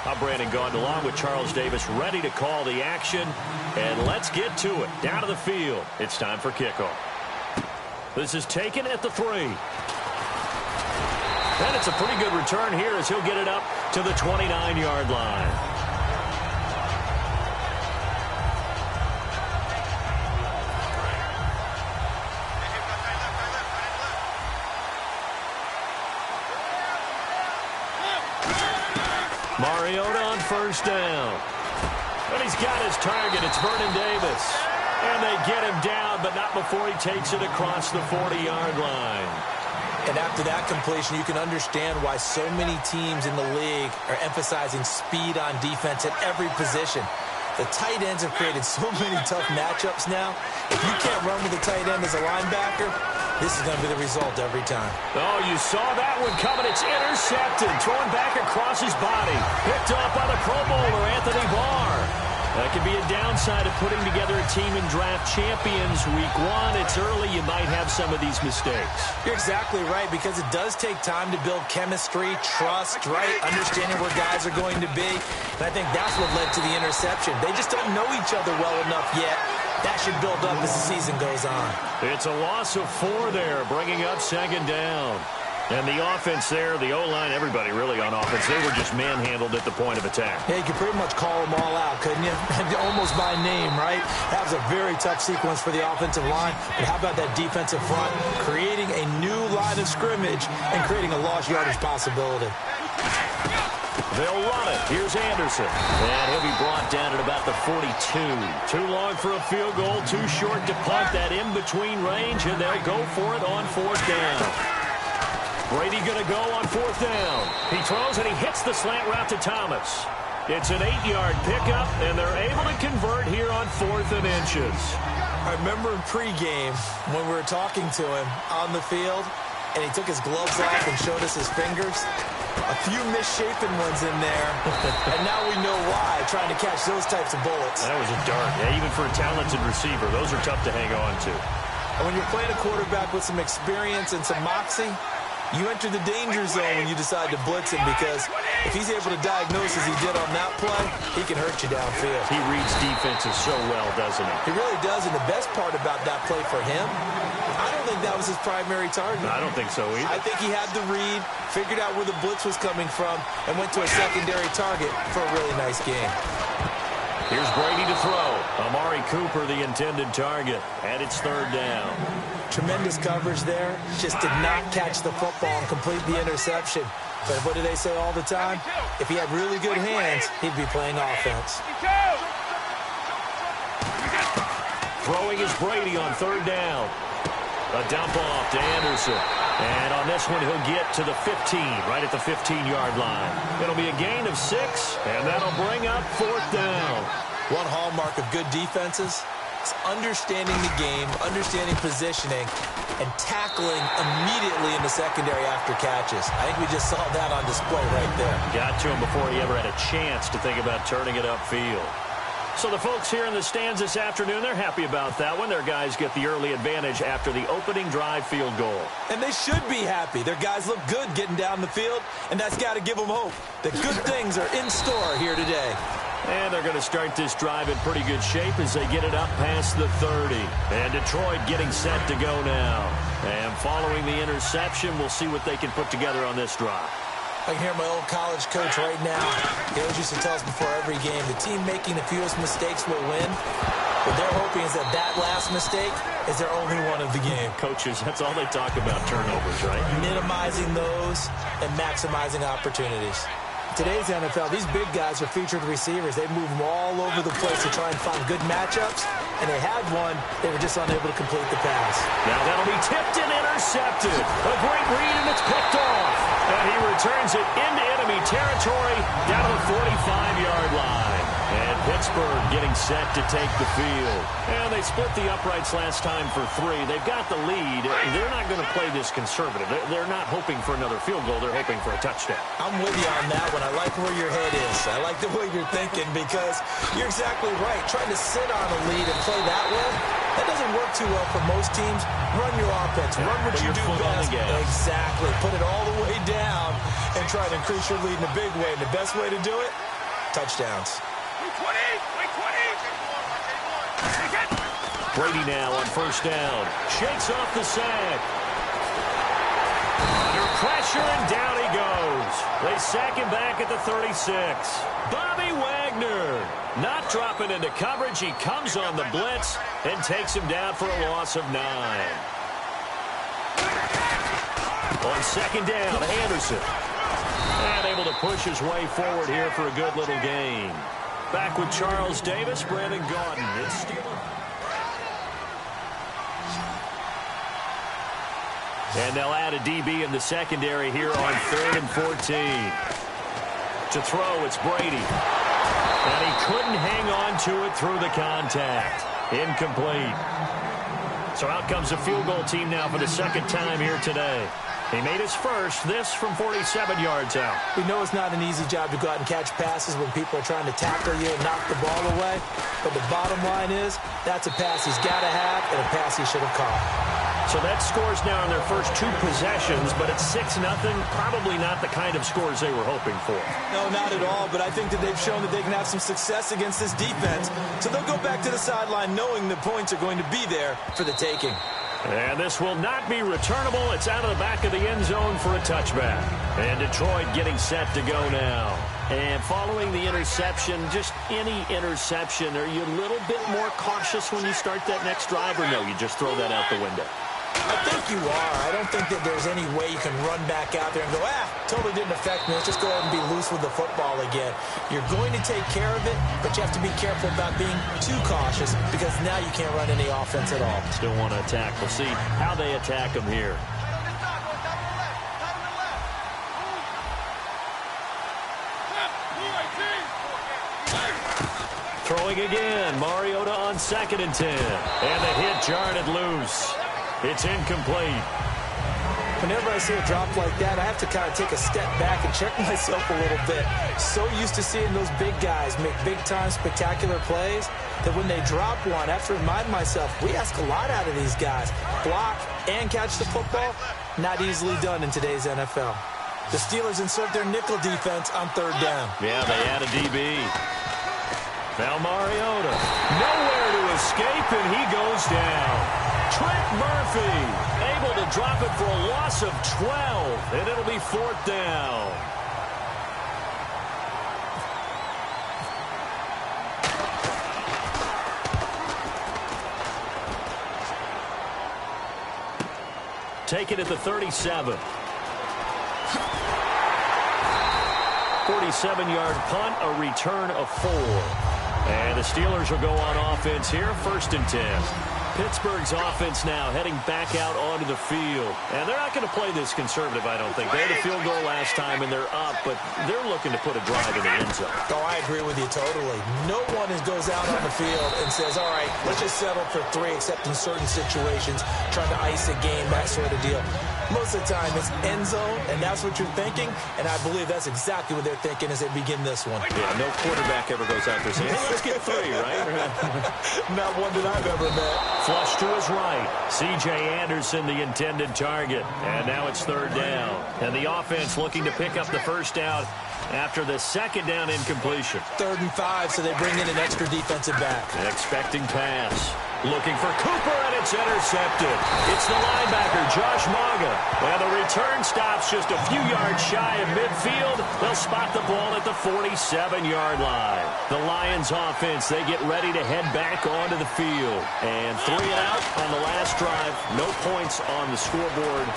I'm Brandon Gaudin along with Charles Davis, ready to call the action. And let's get to it. Down to the field. It's time for kickoff. This is taken at the 3. And it's a pretty good return here as he'll get it up to the 29-yard line. Mariota on first down. And he's got his target. It's Vernon Davis. And they get him down, but not before he takes it across the 40-yard line. And after that completion, you can understand why so many teams in the league are emphasizing speed on defense at every position. The tight ends have created so many tough matchups now. If you can't run with a tight end as a linebacker, this is going to be the result every time. Oh, you saw that one coming. It's intercepted. Thrown back across his body. Picked up by the Pro Bowler, Anthony Barr. That could be a downside of putting together a team in draft champions week 1. It's early. You might have some of these mistakes. You're exactly right, because it does take time to build chemistry, trust, right? Understanding where guys are going to be. And I think that's what led to the interception. They just don't know each other well enough yet. That should build up as the season goes on. It's a loss of 4 there, bringing up second down. And the offense there, the O-line, everybody really on offense, they were just manhandled at the point of attack. Yeah, you could pretty much call them all out, couldn't you? Almost by name, right? That was a very tough sequence for the offensive line. But how about that defensive front? Creating a new line of scrimmage and creating a lost yardage possibility. They'll run it. Here's Anderson. And he'll be brought down at about the 42. Too long for a field goal, too short to punt. That in-between range, and they'll go for it on 4th down. Brady going to go on 4th down. He throws and he hits the slant route to Thomas. It's an 8-yard pickup, and they're able to convert here on 4th and inches. I remember in pregame when we were talking to him on the field, and he took his gloves off and showed us his fingers. A few misshapen ones in there, and now we know why, trying to catch those types of bullets. That was a dart. Yeah, even for a talented receiver, those are tough to hang on to. And when you're playing a quarterback with some experience and some moxie, you enter the danger zone when you decide to blitz him, because if he's able to diagnose as he did on that play, he can hurt you downfield. He reads defenses so well, doesn't he? He really does, and the best part about that play for him, I don't think that was his primary target. I don't think so either. I think he had the read, figured out where the blitz was coming from, and went to a secondary target for a really nice game. Here's Brady to throw. Amari Cooper, the intended target, and it's 3rd down. Tremendous coverage there. Just did not catch the football and complete the interception. But what do they say all the time? If he had really good hands, he'd be playing offense. Throwing is Brady on 3rd down. A dump off to Anderson. And on this one, he'll get to the 15, right at the 15-yard line. It'll be a gain of 6, and that'll bring up 4th down. One hallmark of good defenses is understanding the game, understanding positioning, and tackling immediately in the secondary after catches. I think we just saw that on display right there. Got to him before he ever had a chance to think about turning it upfield. So the folks here in the stands this afternoon, they're happy about that one. Their guys get the early advantage after the opening drive field goal. And they should be happy. Their guys look good getting down the field, and that's got to give them hope that good things are in store here today. And they're going to start this drive in pretty good shape as they get it up past the 30. And Detroit getting set to go now. And following the interception, we'll see what they can put together on this drive. I can hear my old college coach right now. He always used to tell us before every game, the team making the fewest mistakes will win. What they're hoping is that that last mistake is their only one of the game. Coaches, that's all they talk about, turnovers, right? Minimizing those and maximizing opportunities. Today's NFL, these big guys are featured receivers. They move them all over the place to try and find good matchups. And they had one. They were just unable to complete the pass. Now that'll be tipped and intercepted. A great read, and it's picked off. And he returns it into enemy territory down to the 45-yard line. And Pittsburgh getting set to take the field. And they split the uprights last time for 3. They've got the lead. They're not going to play this conservative. They're not hoping for another field goal. They're hoping for a touchdown. I'm with you on that one. I like where your head is. I like the way you're thinking, because you're exactly right. Trying to sit on a lead and play that way, that doesn't work too well for most teams. Run your offense. Run what you do best. Exactly. Put it all the way down and try to increase your lead in a big way. And the best way to do it touchdowns. Brady now on first down. Shakes off the sack. Under pressure, and down he goes. They sack him back at the 36. Bobby Wagner not dropping into coverage. He comes on the blitz and takes him down for a loss of 9. On second down, Anderson. And able to push his way forward here for a good little gain. Back with Charles Davis, Brandon Gaudin. It's Steelers. And they'll add a DB in the secondary here on 3rd and 14. To throw, it's Brady. And he couldn't hang on to it through the contact. Incomplete. So out comes the field goal team now for the second time here today. He made his first, this from 47 yards out. We know it's not an easy job to go out and catch passes when people are trying to tackle you and knock the ball away. But the bottom line is, that's a pass he's got to have and a pass he should have caught. So that scores now in their first 2 possessions, but it's 6-0. Probably not the kind of scores they were hoping for. No, not at all, but I think that they've shown that they can have some success against this defense. So they'll go back to the sideline knowing the points are going to be there for the taking. And this will not be returnable. It's out of the back of the end zone for a touchback. And Detroit getting set to go now. And following the interception, just any interception, are you a little bit more cautious when you start that next drive, or no, you just throw that out the window? I think you are. I don't think that there's any way you can run back out there and go, totally didn't affect me. Let's just go ahead and be loose with the football again. You're going to take care of it, but you have to be careful about being too cautious because now you can't run any offense at all. Still want to attack. We'll see how they attack them here. Throwing again. Mariota on 2nd and 10. And the hit jarred it loose. It's incomplete. Whenever I see a drop like that, I have to kind of take a step back and check myself a little bit. So used to seeing those big guys make big-time spectacular plays that when they drop one, I have to remind myself, we ask a lot out of these guys. Block and catch the football, not easily done in today's NFL. The Steelers insert their nickel defense on 3rd down. Yeah, they add a DB. Now Mariota, nowhere to escape, and he goes down. Trent Murphy able to drop it for a loss of 12, and it'll be 4th down. Take it at the 37. 47-yard punt, a return of 4. And the Steelers will go on offense here, 1st and 10. Pittsburgh's offense now heading back out onto the field. And they're not going to play this conservative, I don't think. They had a field goal last time, and they're up, but they're looking to put a drive in the end zone. Oh, I agree with you totally. No one goes out on the field and says, all right, let's just settle for 3, except in certain situations, trying to ice a game, that sort of deal. Most of the time, it's end zone, and that's what you're thinking, and I believe that's exactly what they're thinking as they begin this one. Yeah, no quarterback ever goes out there saying, hey, let's get 3, right? Not one that I've ever met. Flush to his right. C.J. Anderson, the intended target. And now it's 3rd down. And the offense looking to pick up the first down after the 2nd down incompletion. 3rd and 5, so they bring in an extra defensive back. An expecting pass. Looking for Cooper, and it's intercepted. It's the linebacker, Josh Maga. And the return stops just a few yards shy of midfield. They'll spot the ball at the 47-yard line. The Lions offense, they get ready to head back onto the field. And 3 and out on the last drive. No points on the scoreboard.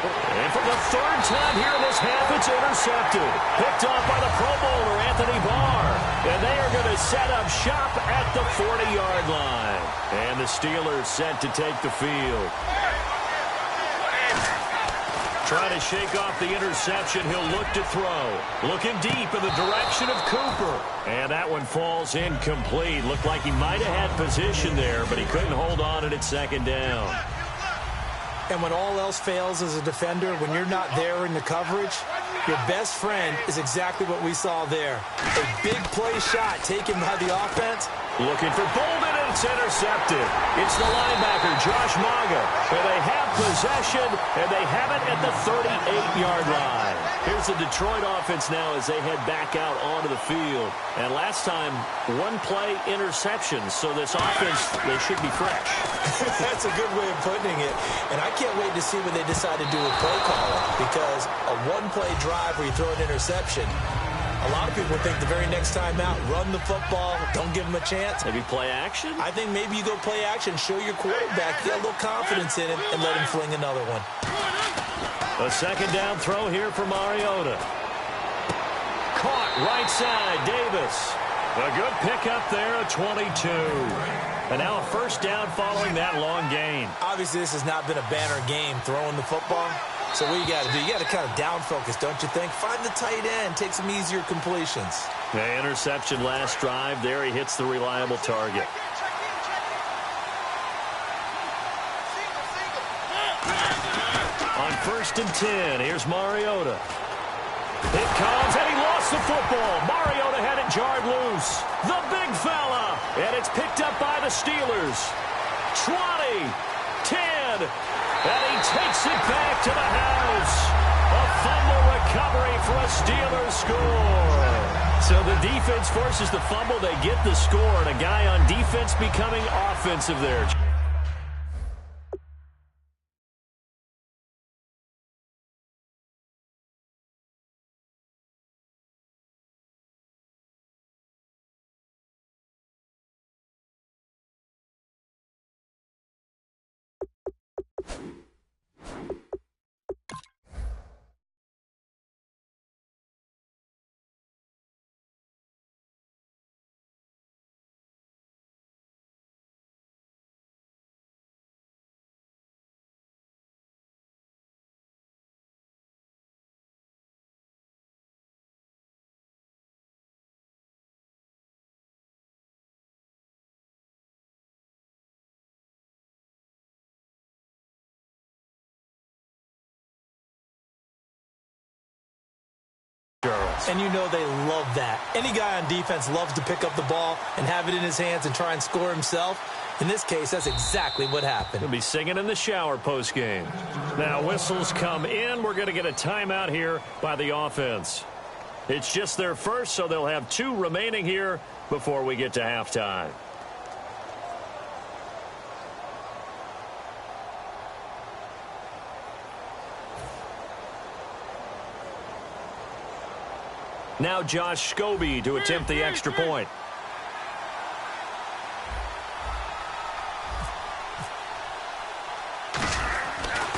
And for the 3rd time here in this half, it's intercepted. Picked off by the Pro Bowler, Anthony Barr. And they are going to set up shop at the 40-yard line. And the Steelers set to take the field. Trying to shake off the interception. He'll look to throw. Looking deep in the direction of Cooper. And that one falls incomplete. Looked like he might have had position there, but he couldn't hold on at 2nd down. And when all else fails as a defender, when you're not there in the coverage, your best friend is exactly what we saw there. A big play shot taken by the offense. Looking for Bolden, and it's intercepted. It's the linebacker, Josh Maga. And they have possession, and they have it at the 38-yard line. Here's the Detroit offense now as they head back out onto the field. And last time, one-play interception. So this offense, they should be fresh. That's a good way of putting it. And I can't wait to see what they decide to do with play calling. Because a one-play drive where you throw an interception, a lot of people think the very next time out, run the football, don't give them a chance. Maybe play action? I think maybe you go play action, show your quarterback, get a little confidence in him, and let him fling another one. A second down throw here for Mariota. Caught right side, Davis. A good pickup there, a 22. And now a first down following that long gain. Obviously, this has not been a banner game throwing the football. So what you got to do, you got to kind of down focus, don't you think? Find the tight end, take some easier completions. The interception last drive. There he hits the reliable target. On 1st and 10, here's Mariota. It comes, and he lost the football. Mariota had it jarred loose. The big fella, and it's picked up by the Steelers. 20, 10, and he takes it back to the house. A fumble recovery for a Steelers score. So the defense forces the fumble. They get the score, and a guy on defense becoming offensive there. And you know they love that. Any guy on defense loves to pick up the ball and have it in his hands and try and score himself. In this case, that's exactly what happened. He'll be singing in the shower postgame. Now whistles come in. We're going to get a timeout here by the offense. It's just their first, so they'll have 2 remaining here before we get to halftime. Now Josh Scobie to attempt the extra point.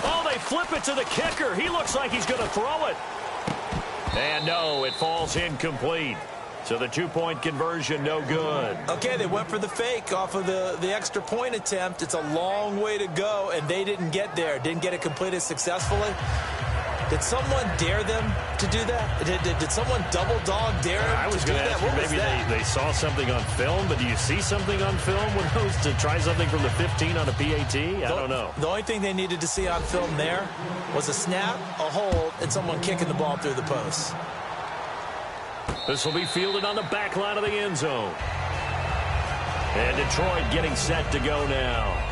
Oh, they flip it to the kicker. He looks like he's going to throw it. And no, it falls incomplete. So the 2-point conversion, no good. Okay, they went for the fake off of the extra point attempt. It's a long way to go, and they didn't get there. Didn't get it completed successfully. Did someone dare them to do that? Did someone double dog dare them to do that? What was that? Maybe they saw something on film, but do you see something on film with those to try something from the 15 on a PAT? I don't know. The only thing they needed to see on film there was a snap, a hold, and someone kicking the ball through the post. This will be fielded on the back line of the end zone. And Detroit getting set to go now.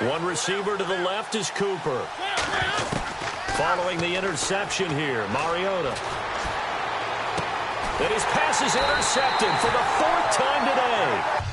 One receiver to the left is Cooper. Following the interception here, Mariota. And his pass is intercepted for the 4th time today.